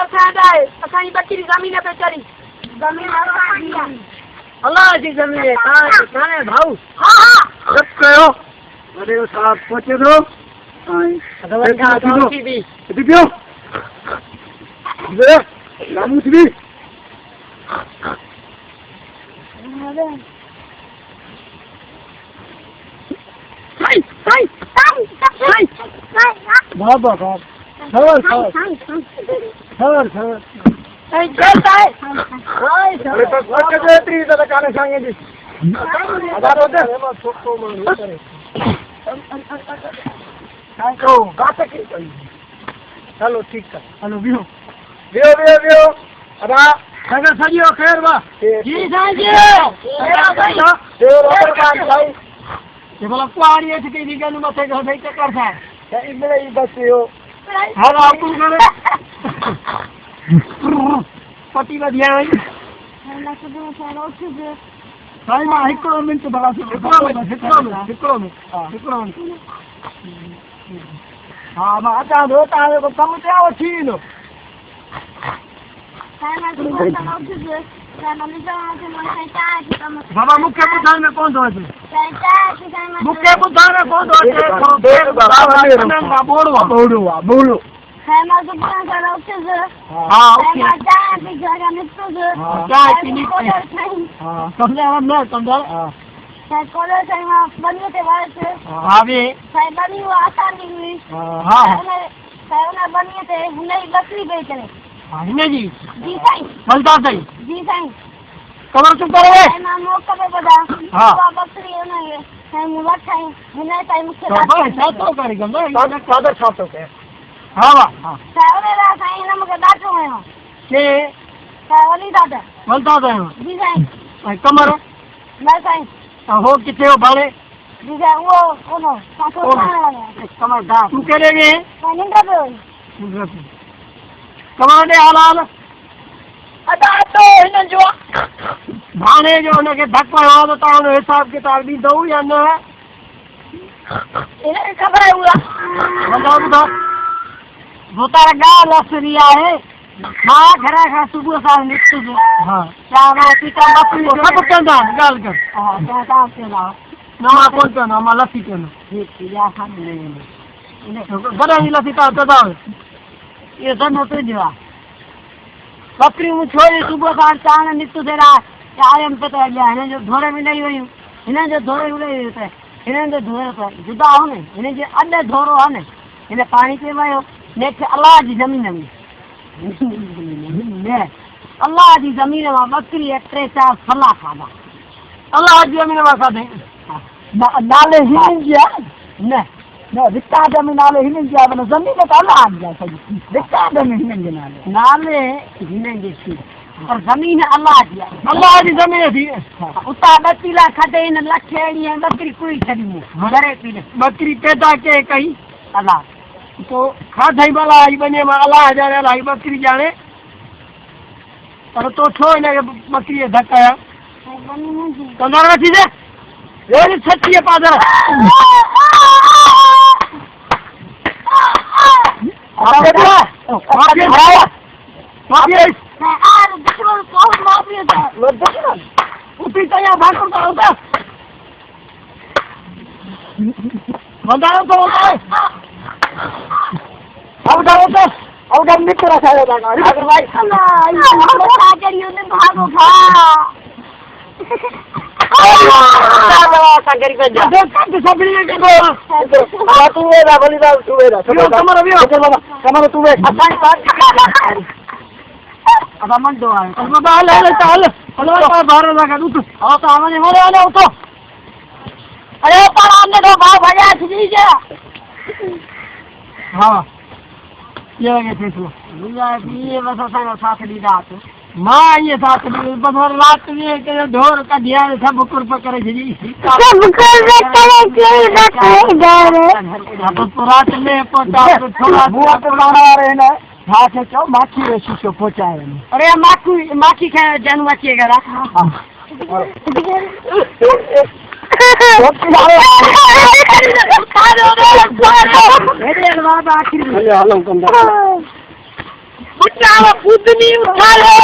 असांजा आहे असांजी बकरी ज़मीन पे चढ़ी ज़मीन असांजी आहे अल्लाह जी ज़मीन है काने भाऊ हां हां सब कयो वडे साहब पहुंचे दो अगर वठा थी भी दियो ले लामू थी बाबा बाबा खबर अरे जैसा है अरे तो वक्त देती तो काने सांगे दी हजार होते छोटो मन करे तो गात की चलो ठीक है हेलो बियो अबा सगा सजियो खैर बा जी साईं जी देव रोकर भाई ये बोला कुआरी है कि दी गनु मथे घर से कर था इमले ही बस हो हर आपू करे पति वधिया है ना सुदो सारो छे साईं मां हिकड़ो मिनट बड़ा हिकड़ो मिनट हां मां अचा दो तारे को कम ते आओ थी लो बाबा मुख्य बुधान में कौन दो है मुख्य बुधान में कौन दो है बोलो हाँ चाय पीनी समझे हम ना समझो हाँ भी हाँ हिने जी साईं मलता सही जी साईं कमर चुप करोगे ना मौका पे बता हाँ बकरी है ना ये साईं मुबारक साईं हिने साईं मुख्य तो करी गम सादर छातो के हाँ वाह हाँ साईं रा साईं ना मुके दाटो है के साईं वाली दादा मलता सही जी साईं कमर ना साईं हो किथे हो भाड़े जी साईं वो कोनो साथो कमर दा तू करेगे साईं निंद्रा पे कमाने हालाल अदा तो हिन जो भाणे जो उनके धक पयो तो तानो हिसाब किताब दी दऊ या न इने खबर है हुआ बताओ तो वो तारा गाल असरिया है मां घरा का सुबह साल निकल जो हां चावा पीता बापू सब कंदा गाल कर हां क्या से ना नमा कौन का नमा लसी के न ठीक या सामने इने बड़ा ही लसी ता दा ये दोनों तो जवा बकरी में छोड़ी सुबह का चाण नित्य तेरा यार हम पता है इन्हें जो धोरे में नहीं हुई इन्हें जो धोरे में नहीं होते इन्हें जो धोरे पर जुदा हो ने इन्हें जो अड्डे धोरो है ने इन्हें पानी पे वायो नेक अल्लाह की जमीन में ने अल्लाह की जमीन में बकरी एक त्रे चार फला खादा अल्लाह की जमीन में खादे नाले ही गया ने ना विक्ता जमीन नाले ही नहीं गया मैंने जमीन में तो अल्लाह आ गया सही विक्ता जमीन नहीं नाले हिनेंगे सी और जमीन अल्लाह दिया अल्लाह की जमीन थी उता बत्तीला खटे इन लखेड़ी है बकरी कोई छड़ी घरे पीले बकरी पैदा के कहीं अल्लाह तो खाधई वाला आई बने में अल्लाह जाने लाई बकरी जाने पर तो छो इने बकरी धकाया कंदर रखी दे ये सच्ची है पादर आता म्हणतो आहे अरे पण आमने तो भाव भजा दीजिए हाँ ये बस साथ दी रात माँ ये साथ बस रात में ढोर का दिया सब कुर्प करे जी रात में थोड़ा रहे ना हाँ चो माखी वैसी को पहुँचाए अरे माखी खा जानू माखी करा બેટા હવે ખુદની ઉઠાડે